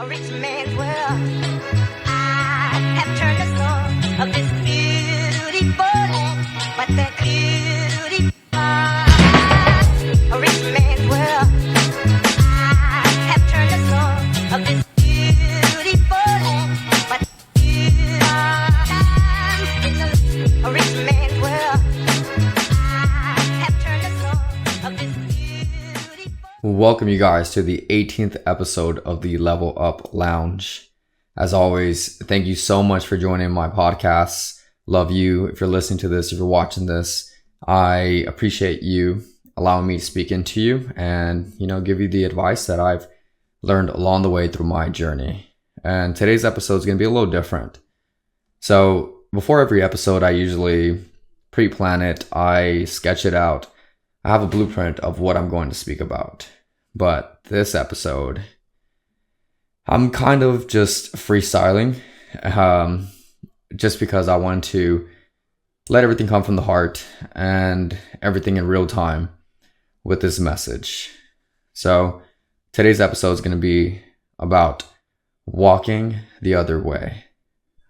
a rich man's world. I have turned the soul of this beautiful land, but that beautiful, a rich man's world. I have turned the soul of this beautiful land, but a rich man's world. I have turned the soul of this beautiful. Welcome you guys to the 18th episode of the Level Up Lounge. As always, thank you so much for joining my podcast. Love you. If you're listening to this, if you're watching this, I appreciate you allowing me to speak into you and, give you the advice that I've learned along the way through my journey. And today's episode is going to be a little different. So before every episode, I usually pre-plan it. I sketch it out. I have a blueprint of what I'm going to speak about. But this episode, I'm kind of just freestyling, just because I want to let everything come from the heart and everything in real time with this message. So today's episode is going to be about walking the other way.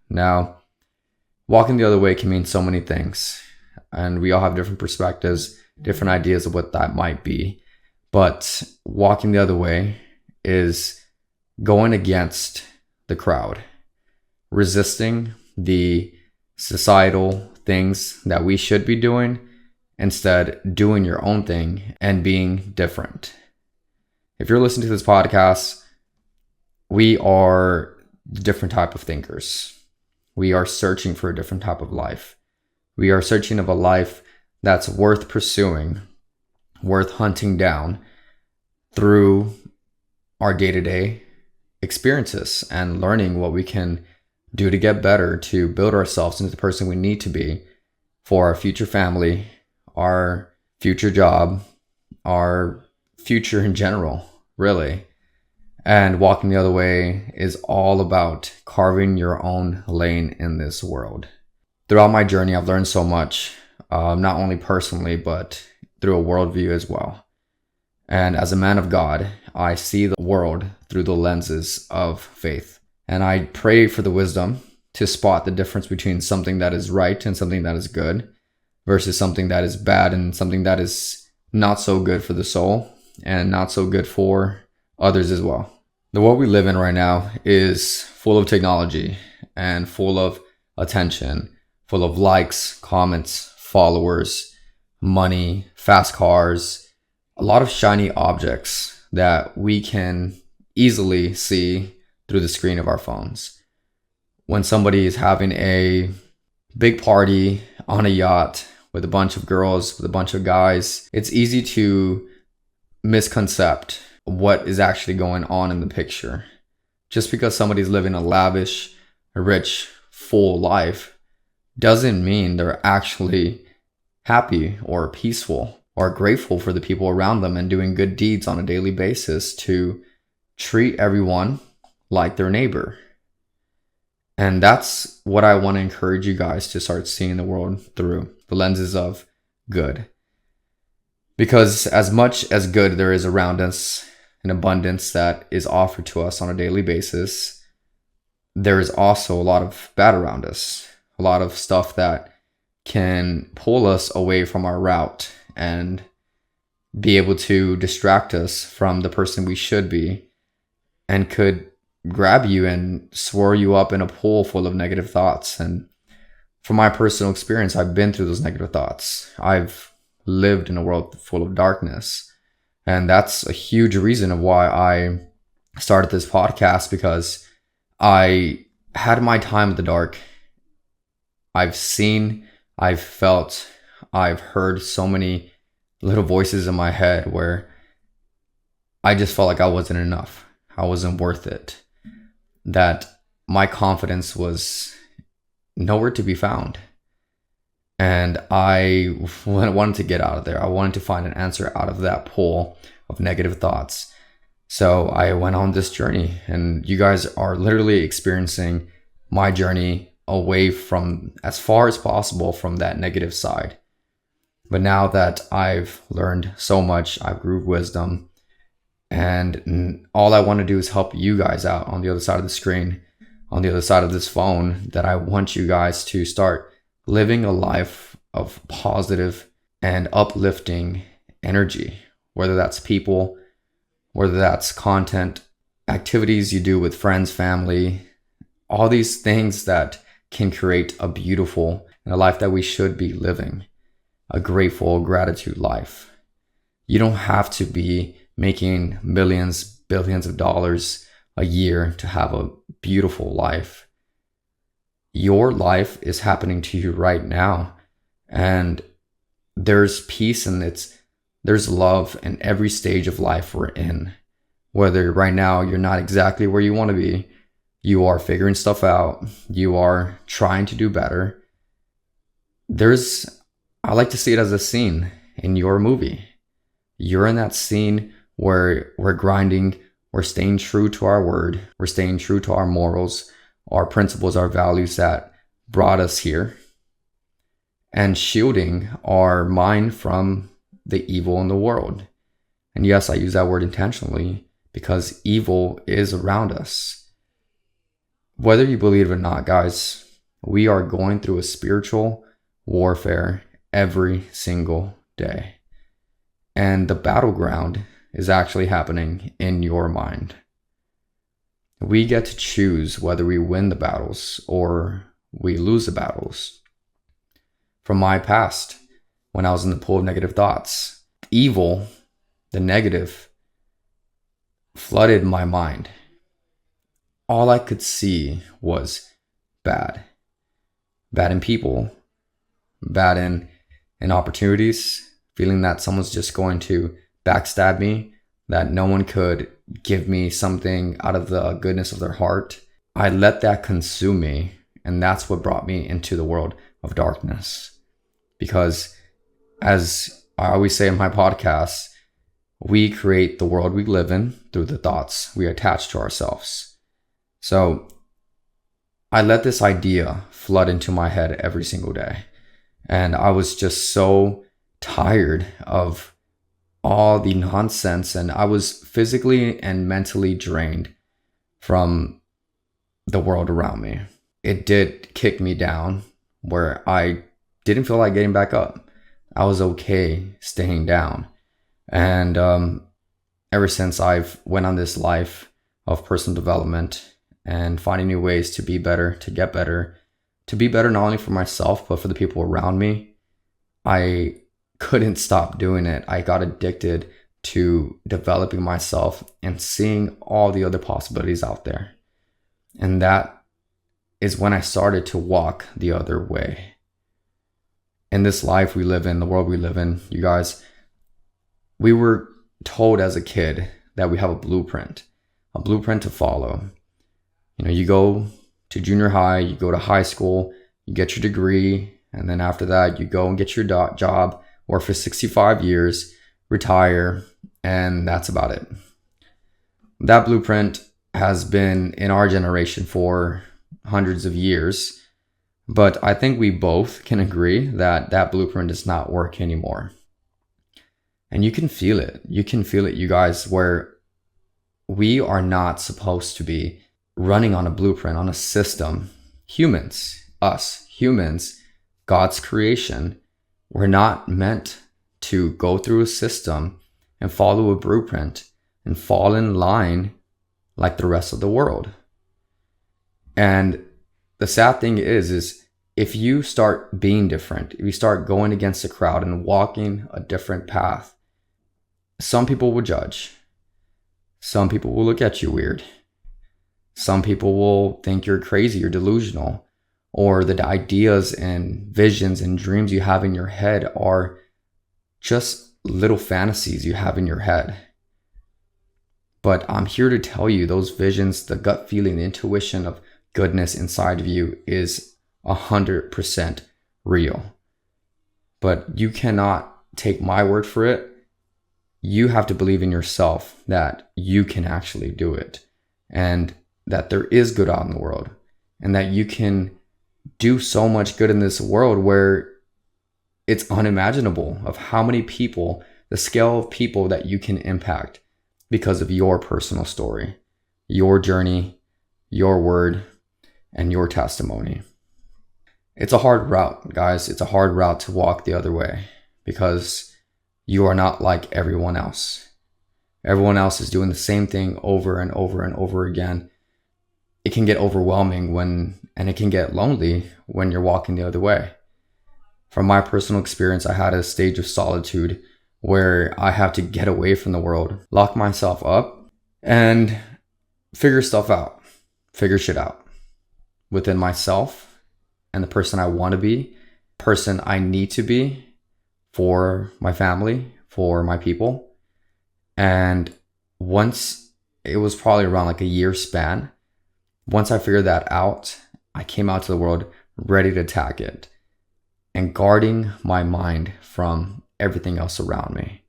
Now, walking the other way can mean so many things, and we all have different perspectives, different ideas of what that might be. But walking the other way is going against the crowd, resisting the societal things that we should be doing, instead doing your own thing and being different. If you're listening to this podcast, we are different type of thinkers. We are searching for a different type of life. We are searching of a life that's worth pursuing, worth hunting down through our day-to-day experiences and learning what we can do to get better, to build ourselves into the person we need to be for our future family, our future job, our future in general, really. And walking the other way is all about carving your own lane in this world. Throughout my journey, I've learned so much, not only personally, but through a worldview as well. And as a man of God, I see the world through the lenses of faith. And I pray for the wisdom to spot the difference between something that is right and something that is good versus something that is bad and something that is not so good for the soul and not so good for others as well. The world we live in right now is full of technology and full of attention, full of likes, comments, followers, money, fast cars, a lot of shiny objects that we can easily see through the screen of our phones. When somebody is having a big party on a yacht with a bunch of girls, with a bunch of guys, it's easy to misconcept what is actually going on in the picture. Just because somebody's living a lavish, rich, full life doesn't mean they're actually happy or peaceful or grateful for the people around them and doing good deeds on a daily basis to treat everyone like their neighbor. And that's what I want to encourage you guys to start seeing the world through, the lenses of good. Because as much as good there is around us, an abundance that is offered to us on a daily basis, there is also a lot of bad around us, a lot of stuff that can pull us away from our route and be able to distract us from the person we should be, and could grab you and swirl you up in a pool full of negative thoughts. And from my personal experience, I've been through those negative thoughts. I've lived in a world full of darkness. And that's a huge reason of why I started this podcast, because I had my time in the dark. I've seen, I've felt, I've heard so many little voices in my head where I just felt like I wasn't enough. I wasn't worth it. That my confidence was nowhere to be found. And I wanted to get out of there. I wanted to find an answer out of that pool of negative thoughts. So I went on this journey, and you guys are literally experiencing my journey away from, as far as possible, from that negative side. But now that I've learned so much, I've grew wisdom, And all I want to do is help you guys out on the other side of the screen, on the other side of this phone, that I want you guys to start living a life of positive and uplifting energy, whether that's people, whether that's content, activities you do with friends, family, all these things that can create a beautiful and a life that we should be living, a grateful, gratitude life. You don't have to be making millions, billions of dollars a year to have a beautiful life. Your life is happening to you right now, and there's peace and there's love in every stage of life we're in. Whether right now you're not exactly where you want to be, you are figuring stuff out, you are trying to do better. I like to see it as a scene in your movie. You're in that scene where we're grinding, we're staying true to our word, we're staying true to our morals, our principles, our values that brought us here, and shielding our mind from the evil in the world. And yes, I use that word intentionally because evil is around us. Whether you believe it or not, guys, we are going through a spiritual warfare every single day. And the battleground is actually happening in your mind. We get to choose whether we win the battles or we lose the battles. From my past, when I was in the pool of negative thoughts, evil, the negative, flooded my mind. All I could see was bad. Bad in people, bad in opportunities, feeling that someone's just going to backstab me, that no one could give me something out of the goodness of their heart. I let that consume me, and that's what brought me into the world of darkness. Because as I always say in my podcasts, we create the world we live in through the thoughts we attach to ourselves. So I let this idea flood into my head every single day. And I was just so tired of all the nonsense, and I was physically and mentally drained from the world around me. It did kick me down where I didn't feel like getting back up. I was okay staying down. And ever since I've went on this life of personal development and finding new ways to be better, to get better, to be better not only for myself, but for the people around me, I couldn't stop doing it. I got addicted to developing myself and seeing all the other possibilities out there. And that is when I started to walk the other way. In this life we live in, the world we live in, you guys, we were told as a kid that we have a blueprint to follow. You know, you go to junior high, you go to high school, you get your degree, and then after that, you go and get your job, work for 65 years, retire, and that's about it. That blueprint has been in our generation for hundreds of years, but I think we both can agree that that blueprint does not work anymore. And you can feel it. You can feel it, you guys, where we are not supposed to be running on a blueprint, on a system. Humans, us, humans, God's creation, we're not meant to go through a system and follow a blueprint and fall in line like the rest of the world. And the sad thing is if you start being different, if you start going against the crowd and walking a different path, some people will judge. Some people will look at you weird. Some people will think you're crazy or delusional, or the ideas and visions and dreams you have in your head are just little fantasies you have in your head. But I'm here to tell you those visions, the gut feeling, the intuition of goodness inside of you is 100% real. But you cannot take my word for it. You have to believe in yourself that you can actually do it, and that there is good out in the world, and that you can do so much good in this world where it's unimaginable of how many people, the scale of people that you can impact, because of your personal story, your journey, your word, and your testimony. It's a hard route, guys. It's a hard route to walk the other way because you are not like everyone else. Everyone else is doing the same thing over and over and over again. It can get overwhelming and it can get lonely when you're walking the other way. From my personal experience, I had a stage of solitude where I have to get away from the world, lock myself up, and figure shit out within myself and the person I want to be, person I need to be for my family, for my people. And once, it was probably around like a year span, once I figured that out, I came out to the world ready to attack it and guarding my mind from everything else around me.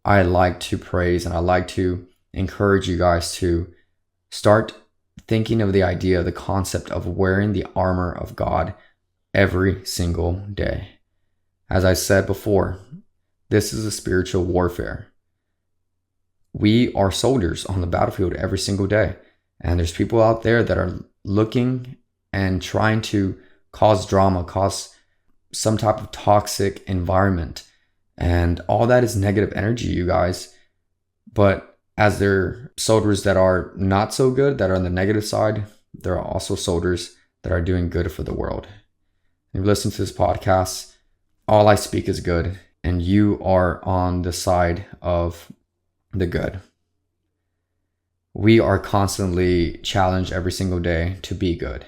I like to praise and I like to encourage you guys to start thinking of the idea, the concept of wearing the armor of God every single day. As I said before, this is a spiritual warfare. We are soldiers on the battlefield every single day. And there's people out there that are looking and trying to cause drama, cause some type of toxic environment. And all that is negative energy, you guys. But as there are soldiers that are not so good, that are on the negative side, there are also soldiers that are doing good for the world. If you listen to this podcast, all I speak is good, and you are on the side of the good. We are constantly challenged every single day to be good.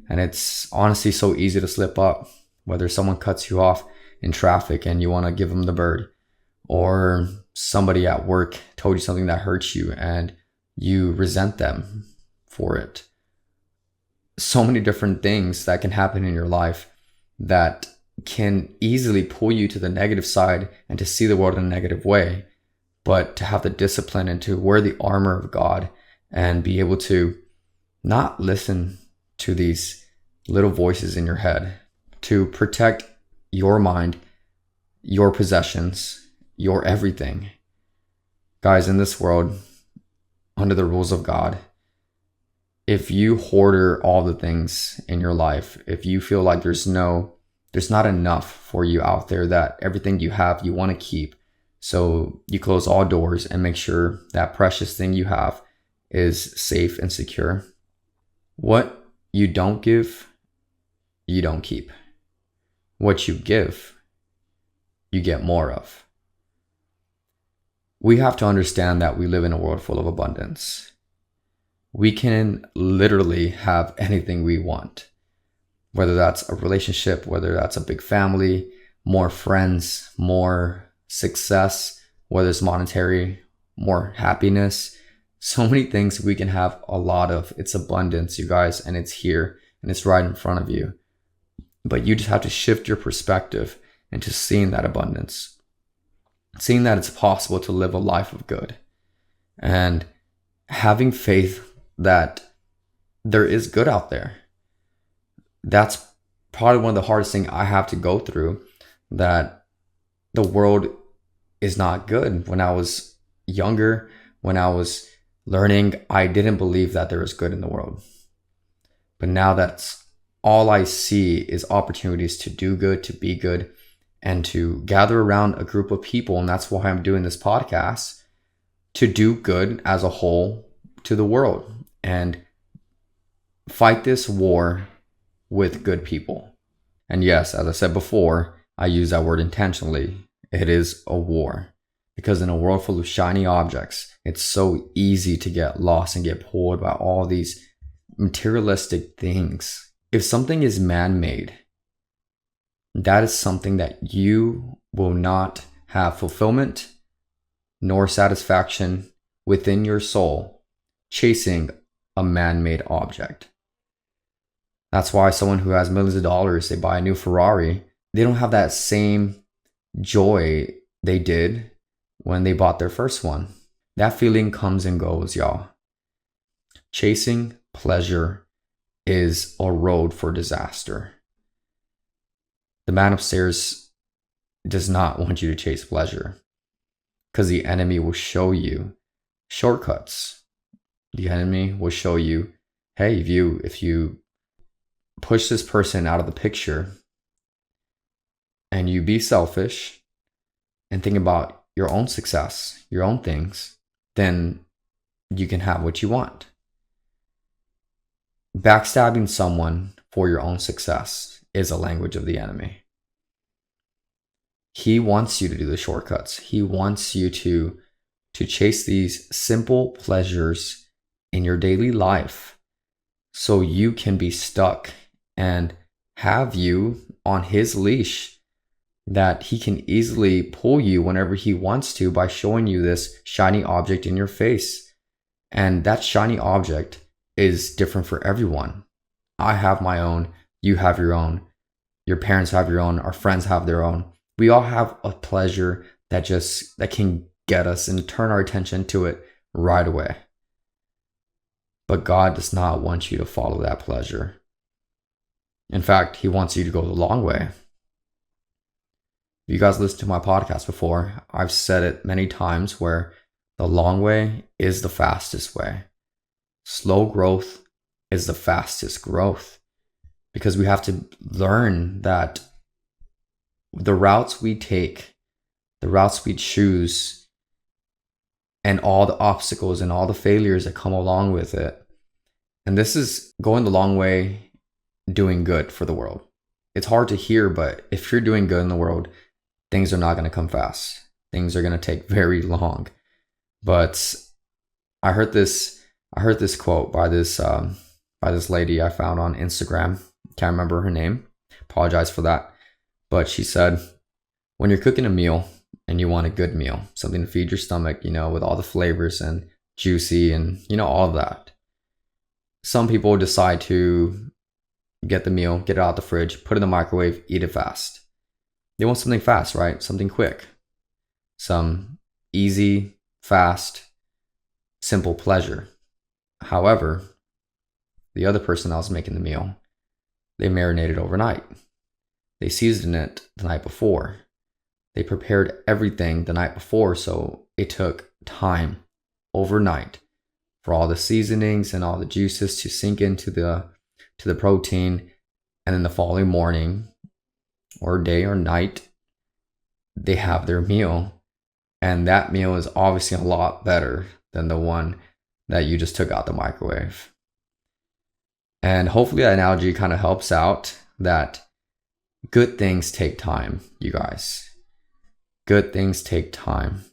And it's honestly so easy to slip up, whether someone cuts you off in traffic and you want to give them the bird, or somebody at work told you something that hurts you and you resent them for it. So many different things that can happen in your life that can easily pull you to the negative side and to see the world in a negative way. But to have the discipline and to wear the armor of God and be able to not listen to these little voices in your head, to protect your mind, your possessions, your everything. Guys, in this world, under the rules of God, if you hoarder all the things in your life, if you feel like there's not enough for you out there, that everything you have, you want to keep, so you close all doors and make sure that precious thing you have is safe and secure. What you don't give, you don't keep. What you give, you get more of. We have to understand that we live in a world full of abundance. We can literally have anything we want, whether that's a relationship, whether that's a big family, more friends, more success, whether it's monetary, more happiness. So many things we can have a lot of. It's abundance, you guys, and it's here and it's right in front of you. But you just have to shift your perspective into seeing that abundance, seeing that it's possible to live a life of good, and having faith that there is good out there. That's probably one of the hardest things I have to go through, that the world is not good. When I was younger, when I was learning, I didn't believe that there was good in the world. But now that's all I see is opportunities to do good, to be good, and to gather around a group of people. And that's why I'm doing this podcast, to do good as a whole to the world and fight this war with good people. And yes, as I said before, I use that word intentionally. It is a war, because in a world full of shiny objects, it's so easy to get lost and get pulled by all these materialistic things. If something is man-made, that is something that you will not have fulfillment nor satisfaction within your soul chasing a man-made object. That's why someone who has millions of dollars, they buy a new Ferrari, they don't have that same joy they did when they bought their first one. That feeling comes and goes, y'all. Chasing pleasure is a road for disaster. The man upstairs does not want you to chase pleasure, because the enemy will show you shortcuts. The enemy will show you, hey, if you push this person out of the picture and you be selfish and think about your own success, your own things, then you can have what you want. Backstabbing someone for your own success is a language of the enemy. He wants you to do the shortcuts. He wants you to chase these simple pleasures in your daily life so you can be stuck and have you on his leash, that he can easily pull you whenever he wants to by showing you this shiny object in your face. And that shiny object is different for everyone. I have my own, you have your own, your parents have your own, our friends have their own. We all have a pleasure that can get us and turn our attention to it right away. But God does not want you to follow that pleasure. In fact, he wants you to go the long way. You guys listened to my podcast before. I've said it many times where the long way is the fastest way. Slow growth is the fastest growth, because we have to learn that the routes we take, the routes we choose, and all the obstacles and all the failures that come along with it. And this is going the long way, doing good for the world. It's hard to hear, but if you're doing good in the world, things are not going to come fast. Things are going to take very long. But I heard this quote by this lady I found on Instagram. Can't remember her name. Apologize for that. But she said, when you're cooking a meal and you want a good meal, something to feed your stomach, with all the flavors and juicy and, all of that. Some people decide to get the meal, get it out the fridge, put it in the microwave, eat it fast. They want something fast, right? Something quick. Some easy, fast, simple pleasure. However, the other person that was making the meal, they marinated overnight. They seasoned it the night before. They prepared everything the night before, so it took time overnight for all the seasonings and all the juices to sink into the protein, and then the following morning or day or night, they have their meal, and that meal is obviously a lot better than the one that you just took out the microwave. And hopefully that analogy kind of helps out, that good things take time, you guys. Good things take time.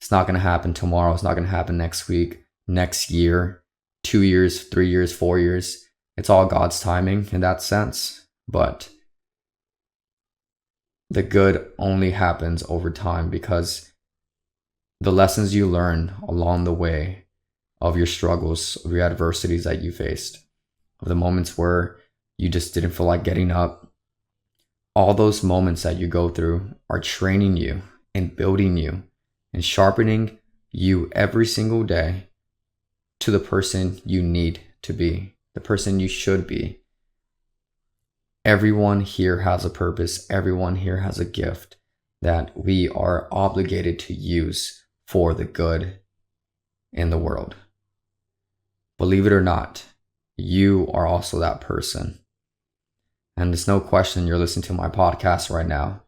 It's not going to happen tomorrow. It's not going to happen next week, next year, 2 years, 3 years, 4 years. It's all God's timing in that sense. But the good only happens over time, because the lessons you learn along the way of your struggles, of your adversities that you faced, of the moments where you just didn't feel like getting up, all those moments that you go through are training you and building you and sharpening you every single day to the person you need to be, the person you should be. Everyone here has a purpose. Everyone here has a gift that we are obligated to use for the good in the world. Believe it or not, you are also that person. And there's no question you're listening to my podcast right now.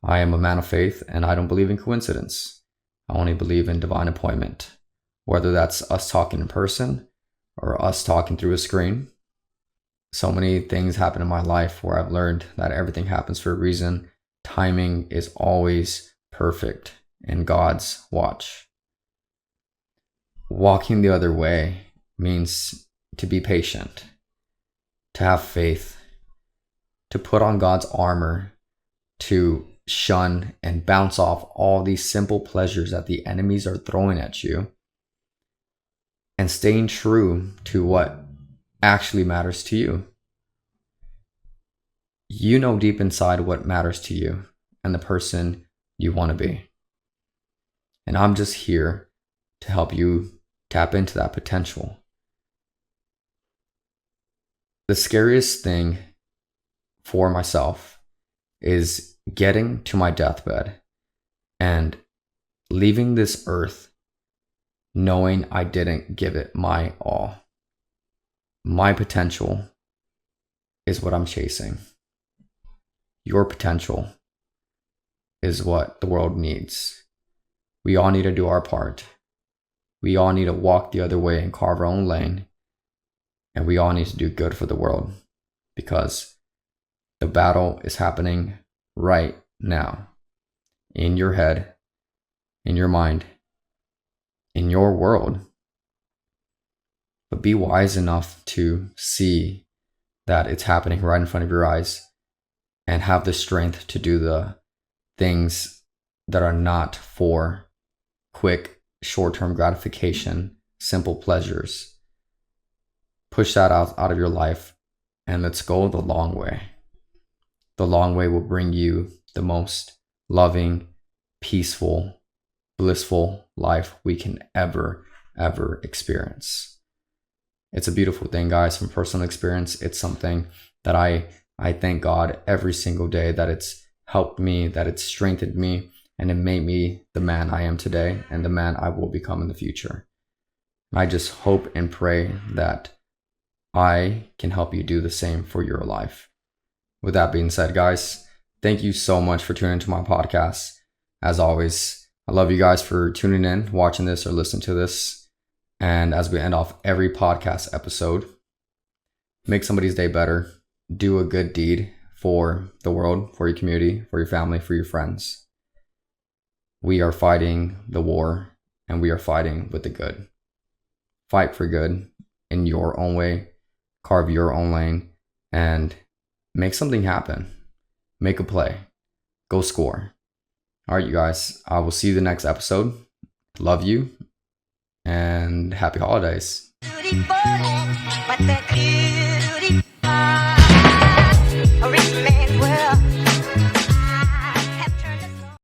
I am a man of faith, and I don't believe in coincidence. I only believe in divine appointment. Whether that's us talking in person or us talking through a screen. So many things happen in my life where I've learned that everything happens for a reason. Timing is always perfect in God's watch. Walking the other way means to be patient, to have faith, to put on God's armor, to shun and bounce off all these simple pleasures that the enemies are throwing at you, and staying true to what actually matters to you. You know deep inside what matters to you and the person you want to be. And I'm just here to help you tap into that potential. The scariest thing for myself is getting to my deathbed and leaving this earth knowing I didn't give it my all. My potential is what I'm chasing. Your potential is what the world needs. We all need to do our part. We all need to walk the other way and carve our own lane. And we all need to do good for the world, because the battle is happening right now, in your head, in your mind, in your world. But be wise enough to see that it's happening right in front of your eyes, and have the strength to do the things that are not for quick, short-term gratification, simple pleasures. Push that out of your life, and let's go the long way. The long way will bring you the most loving, peaceful, blissful life we can ever experience. It's a beautiful thing, guys. From personal experience, it's something that I thank God every single day that it's helped me, that it's strengthened me, and it made me the man I am today and the man I will become in the future. I just hope and pray that I can help you do the same for your life. With that being said, guys, thank you so much for tuning into my podcast. As always, I love you guys for tuning in, watching this, or listening to this. And as we end off every podcast episode, make somebody's day better. Do a good deed for the world, for your community, for your family, for your friends. We are fighting the war, and we are fighting with the good. Fight for good in your own way. Carve your own lane and make something happen. Make a play. Go score. All right, you guys. I will see you the next episode. Love you and happy holidays. Beautiful, but the